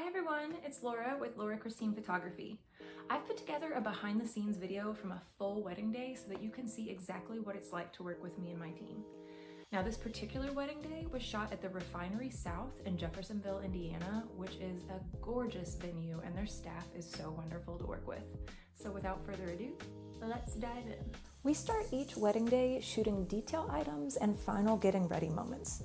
Hi everyone, it's Laura with Laura Christine Photography. I've put together a behind the scenes video from a full wedding day so that you can see exactly what it's like to work with me and my team. Now this particular wedding day was shot at the Refinery South in Jeffersonville, Indiana, which is a gorgeous venue and their staff is so wonderful to work with. So without further ado, let's dive in. We start each wedding day shooting detail items and final getting ready moments.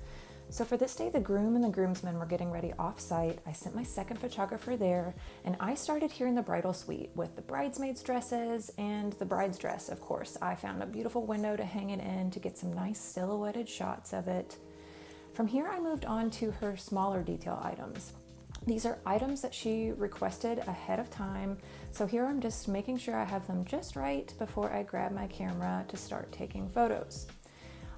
So for this day, the groom and the groomsmen were getting ready off-site. I sent my second photographer there, and I started here in the bridal suite with the bridesmaids' dresses and the bride's dress, of course. I found a beautiful window to hang it in to get some nice silhouetted shots of it. From here, I moved on to her smaller detail items. These are items that she requested ahead of time, so here I'm just making sure I have them just right before I grab my camera to start taking photos.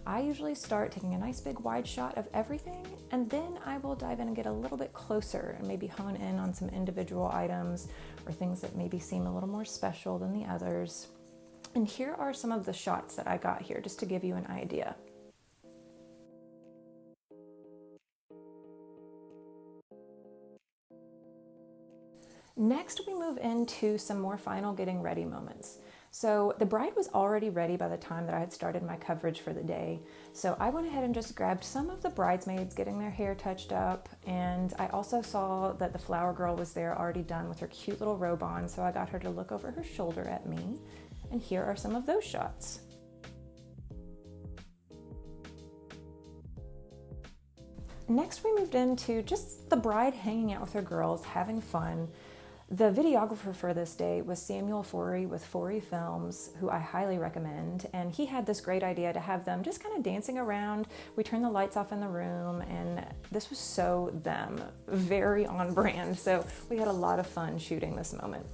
I usually start taking a nice big wide shot of everything, and then I will dive in and get a little bit closer and maybe hone in on some individual items or things that maybe seem a little more special than the others. And here are some of the shots that I got here just to give you an idea. Next, we move into some more final getting ready moments. So the bride was already ready by the time that I had started my coverage for the day. So I went ahead and just grabbed some of the bridesmaids getting their hair touched up. And I also saw that the flower girl was there already done with her cute little robe on. So I got her to look over her shoulder at me. And here are some of those shots. Next, we moved into just the bride hanging out with her girls, having fun. The videographer for this day was Samuel Forey with Forey Films, who I highly recommend, and he had this great idea to have them just kind of dancing around. We turned the lights off in the room, and this was so them, very on brand, so we had a lot of fun shooting this moment.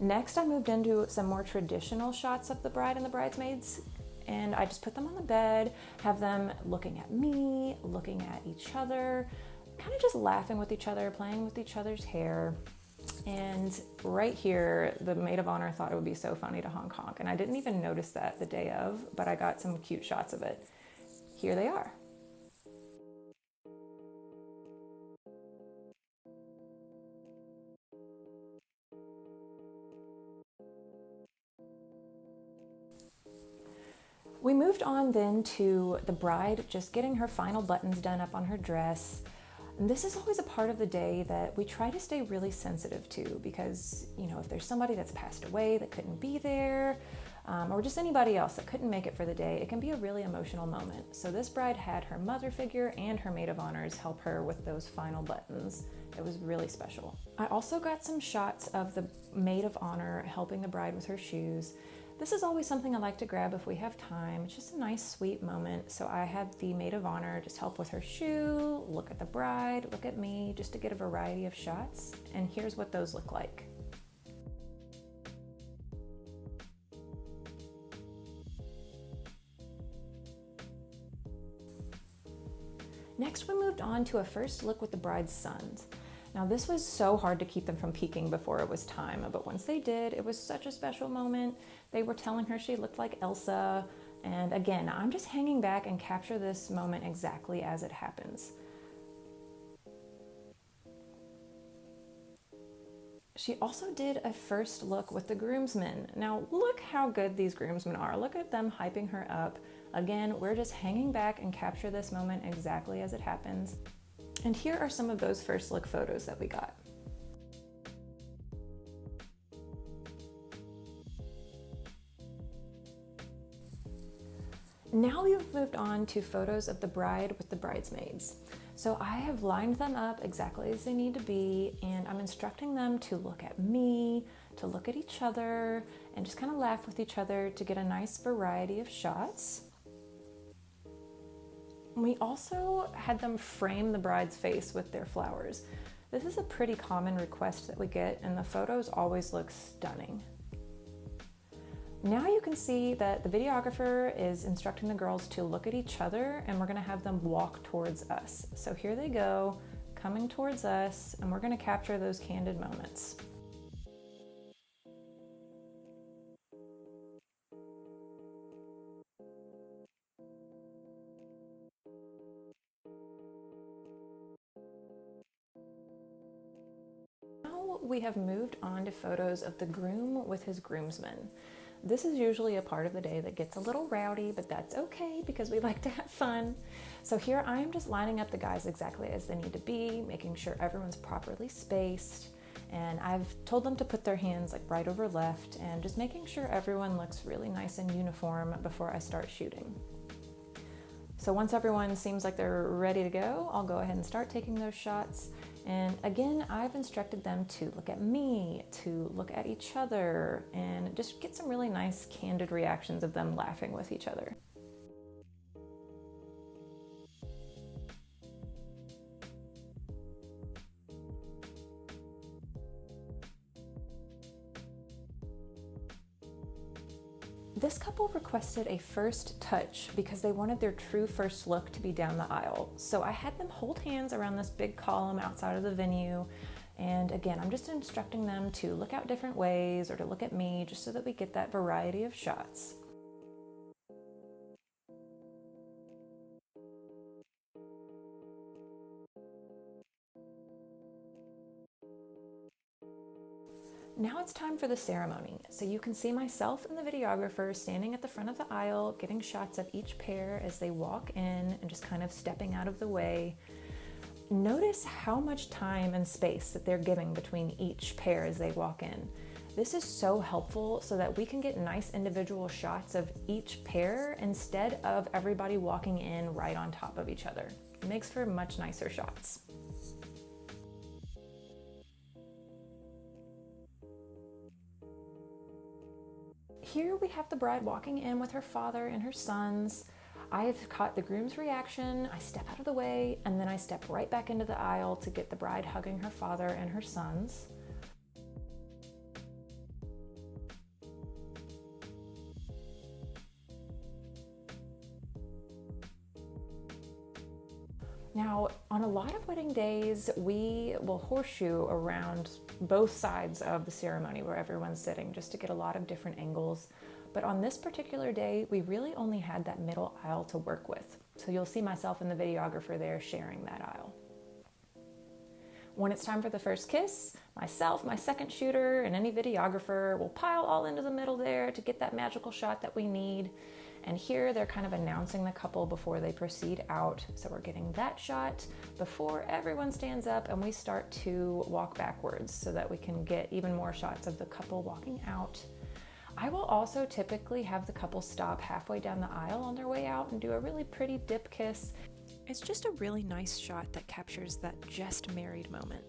Next, I moved into some more traditional shots of the bride and the bridesmaids, and I just put them on the bed, have them looking at me, looking at each other, kind of just laughing with each other, playing with each other's hair. And right here, the maid of honor thought it would be so funny to honk honk. And I didn't even notice that the day of, but I got some cute shots of it. Here they are. We moved on then to the bride just getting her final buttons done up on her dress. And this is always a part of the day that we try to stay really sensitive to because, you know, if there's somebody that's passed away that couldn't be there, or just anybody else that couldn't make it for the day, it can be a really emotional moment. So this bride had her mother figure and her maid of honors help her with those final buttons. It was really special. I also got some shots of the maid of honor helping the bride with her shoes. This is always something I like to grab if we have time. It's just a nice, sweet moment. So I had the maid of honor just help with her shoe, look at the bride, look at me, just to get a variety of shots. And here's what those look like. Next, we moved on to a first look with the bride's sons. Now this was so hard to keep them from peeking before it was time, but once they did, it was such a special moment. They were telling her she looked like Elsa, and again, I'm just hanging back and capture this moment exactly as it happens. She also did a first look with the groomsmen. Now look how good these groomsmen are. Look at them hyping her up. Again, we're just hanging back and capture this moment exactly as it happens. And here are some of those first look photos that we got. Now we've moved on to photos of the bride with the bridesmaids. So I have lined them up exactly as they need to be, and I'm instructing them to look at me, to look at each other, and just kind of laugh with each other to get a nice variety of shots. We also had them frame the bride's face with their flowers. This is a pretty common request that we get, and the photos always look stunning. Now you can see that the videographer is instructing the girls to look at each other, and we're gonna have them walk towards us. So here they go, coming towards us, and we're gonna capture those candid moments. we have moved on to photos of the groom with his groomsmen. This is usually a part of the day that gets a little rowdy, but that's okay because we like to have fun. So here I am just lining up the guys exactly as they need to be, making sure everyone's properly spaced. And I've told them to put their hands like right over left and just making sure everyone looks really nice and uniform before I start shooting. So once everyone seems like they're ready to go, I'll go ahead and start taking those shots. And again, I've instructed them to look at me, to look at each other, and just get some really nice candid reactions of them laughing with each other. This couple requested a first touch because they wanted their true first look to be down the aisle. So I had them hold hands around this big column outside of the venue. And again, I'm just instructing them to look out different ways or to look at me just so that we get that variety of shots. Now it's time for the ceremony. So you can see myself and the videographer standing at the front of the aisle, getting shots of each pair as they walk in and just kind of stepping out of the way. Notice how much time and space that they're giving between each pair as they walk in. This is so helpful so that we can get nice individual shots of each pair instead of everybody walking in right on top of each other. It makes for much nicer shots. Here we have the bride walking in with her father and her sons. I have caught the groom's reaction. I step out of the way and then I step right back into the aisle to get the bride hugging her father and her sons. Now, on a lot of wedding days, we will horseshoe around both sides of the ceremony where everyone's sitting just to get a lot of different angles. But on this particular day, we really only had that middle aisle to work with. So you'll see myself and the videographer there sharing that aisle. When it's time for the first kiss, myself, my second shooter, and any videographer will pile all into the middle there to get that magical shot that we need. And here they're kind of announcing the couple before they proceed out. So we're getting that shot before everyone stands up and we start to walk backwards so that we can get even more shots of the couple walking out. I will also typically have the couple stop halfway down the aisle on their way out and do a really pretty dip kiss. It's just a really nice shot that captures that just married moment.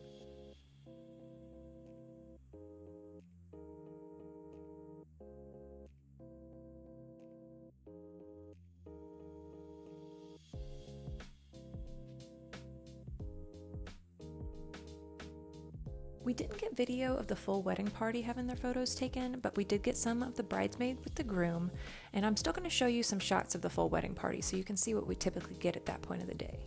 We didn't get video of the full wedding party having their photos taken, but we did get some of the bridesmaid with the groom, and I'm still going to show you some shots of the full wedding party so you can see what we typically get at that point of the day.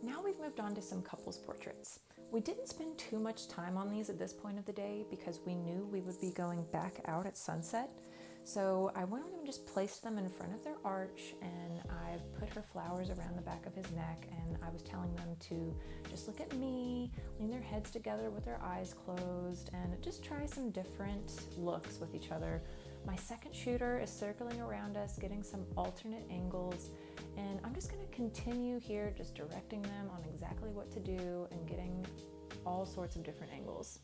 Now we've moved on to some couples portraits. We didn't spend too much time on these at this point of the day because we knew we would be going back out at sunset. So I went on and just placed them in front of their arch, and I put her flowers around the back of his neck, and I was telling them to just look at me, lean their heads together with their eyes closed, and just try some different looks with each other. My second shooter is circling around us, getting some alternate angles, and I'm just going to continue here just directing them on exactly what to do and getting all sorts of different angles.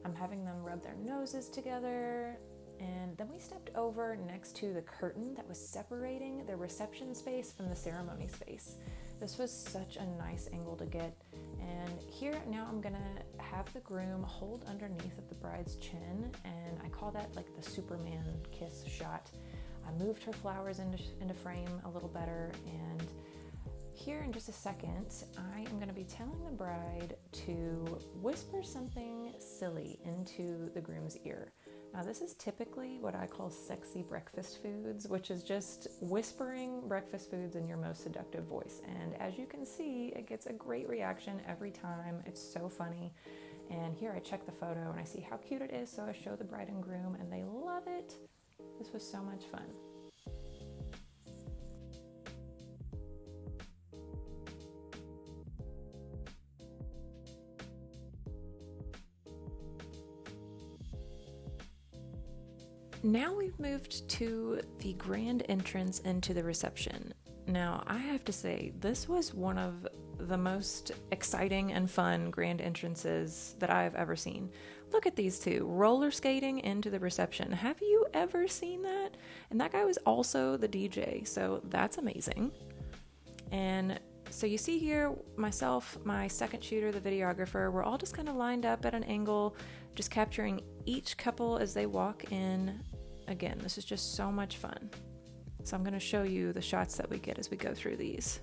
I'm having them rub their noses together, and then we stepped over next to the curtain that was separating the reception space from the ceremony space. This was such a nice angle to get, and here now I'm gonna have the groom hold underneath of the bride's chin, and I call that like the Superman kiss shot. I moved her flowers into frame a little better, and here in just a second, I am going to be telling the bride to whisper something silly into the groom's ear. Now, this is typically what I call sexy breakfast foods, which is just whispering breakfast foods in your most seductive voice. And as you can see, it gets a great reaction every time. It's so funny. And here I check the photo and I see how cute it is, so I show the bride and groom and they love it. This was so much fun. Now we've moved to the grand entrance into the reception. Now, I have to say, this was one of the most exciting and fun grand entrances that I've ever seen. Look at these two roller skating into the reception. Have you ever seen that? And that guy was also the DJ, so that's amazing. And so you see here, myself, my second shooter, the videographer, we're all just kind of lined up at an angle, just capturing each couple as they walk in. Again, this is just so much fun. So I'm going to show you the shots that we get as we go through these.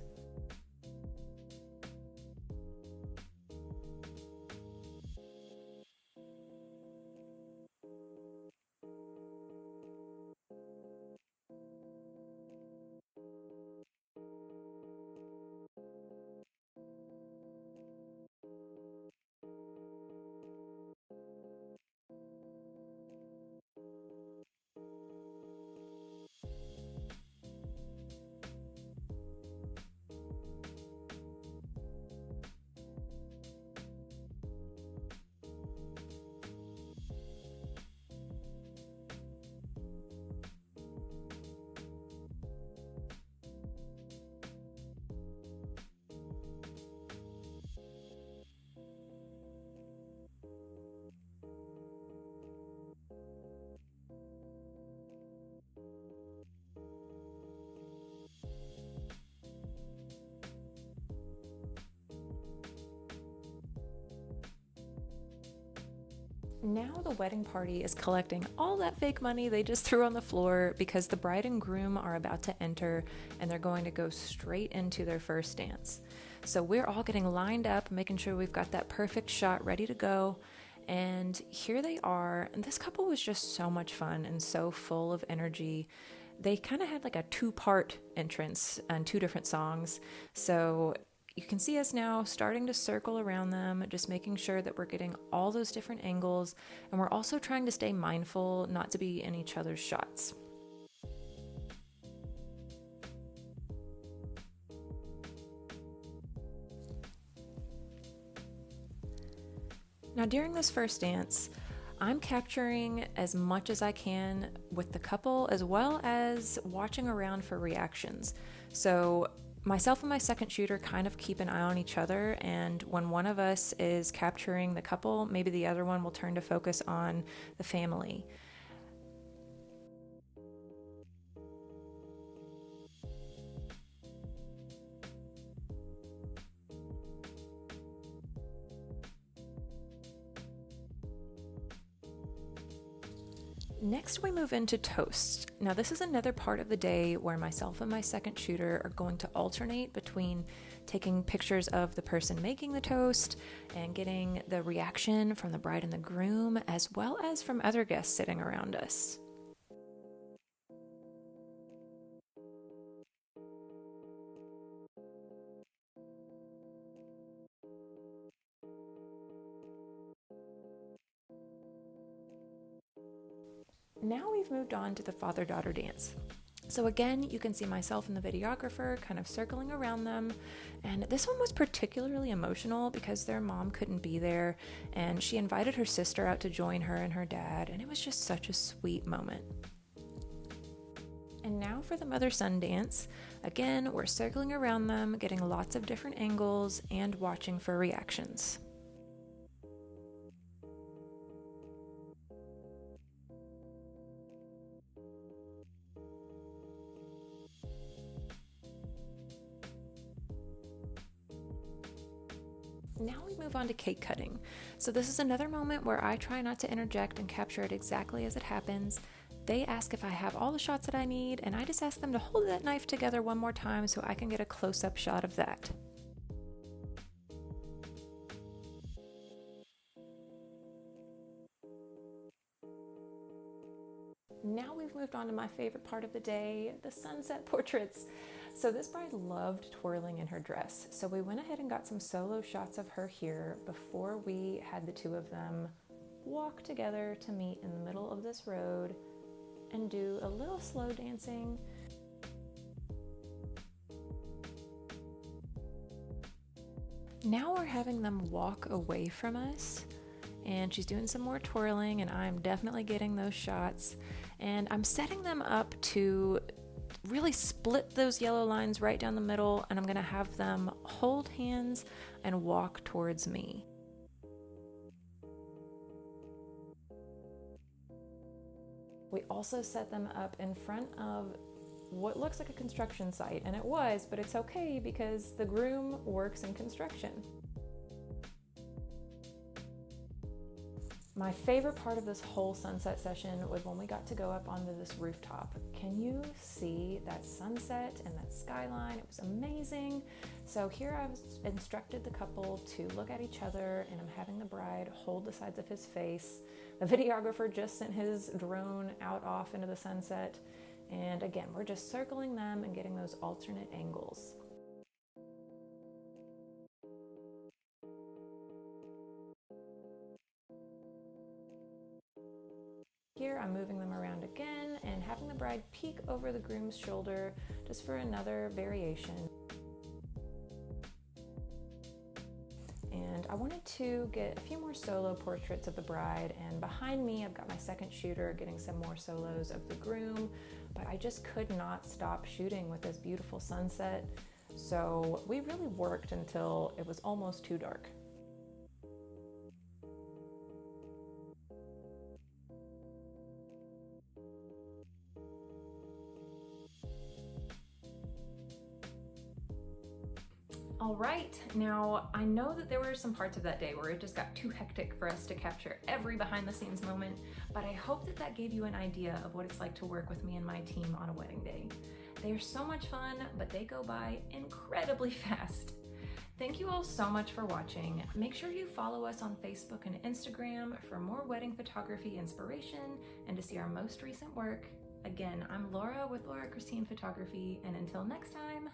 Now the wedding party is collecting all that fake money they just threw on the floor because the bride and groom are about to enter and they're going to go straight into their first dance. So we're all getting lined up, making sure we've got that perfect shot ready to go. And here they are. And this couple was just so much fun and so full of energy. They kind of had like a two-part entrance and two different songs. So you can see us now starting to circle around them, just making sure that we're getting all those different angles, and we're also trying to stay mindful not to be in each other's shots. Now during this first dance, I'm capturing as much as I can with the couple as well as watching around for reactions. So myself and my second shooter kind of keep an eye on each other, and when one of us is capturing the couple, maybe the other one will turn to focus on the family. Next, we move into toast. Now, this is another part of the day where myself and my second shooter are going to alternate between taking pictures of the person making the toast and getting the reaction from the bride and the groom, as well as from other guests sitting around us. Now we've moved on to the father-daughter dance. So again, you can see myself and the videographer kind of circling around them. And this one was particularly emotional because their mom couldn't be there, and she invited her sister out to join her and her dad, and it was just such a sweet moment. And now for the mother-son dance. Again, we're circling around them, getting lots of different angles and watching for reactions. Now we move on to cake cutting. So this is another moment where I try not to interject and capture it exactly as it happens. They ask if I have all the shots that I need, and I just ask them to hold that knife together one more time so I can get a close-up shot of that. Now we've moved on to my favorite part of the day, the sunset portraits. So this bride loved twirling in her dress, so we went ahead and got some solo shots of her here before we had the two of them walk together to meet in the middle of this road and do a little slow dancing. Now we're having them walk away from us, and she's doing some more twirling, and I'm definitely getting those shots, and I'm setting them up to really split those yellow lines right down the middle, and I'm gonna have them hold hands and walk towards me. We also set them up in front of what looks like a construction site, and it was, but it's okay because the groom works in construction. My favorite part of this whole sunset session was when we got to go up onto this rooftop. Can you see that sunset and that skyline? It was amazing. So here I was instructed the couple to look at each other, and I'm having the bride hold the sides of his face. The videographer just sent his drone out off into the sunset. And again, we're just circling them and getting those alternate angles. Here I'm moving them around again and having the bride peek over the groom's shoulder just for another variation. And I wanted to get a few more solo portraits of the bride, and behind me I've got my second shooter getting some more solos of the groom, but I just could not stop shooting with this beautiful sunset. So we really worked until it was almost too dark. All right, now I know that there were some parts of that day where it just got too hectic for us to capture every behind the scenes moment, but I hope that that gave you an idea of what it's like to work with me and my team on a wedding day. They are so much fun, but they go by incredibly fast. Thank you all so much for watching. Make sure you follow us on Facebook and Instagram for more wedding photography inspiration and to see our most recent work. Again, I'm Laura with Laura Christine Photography, and until next time,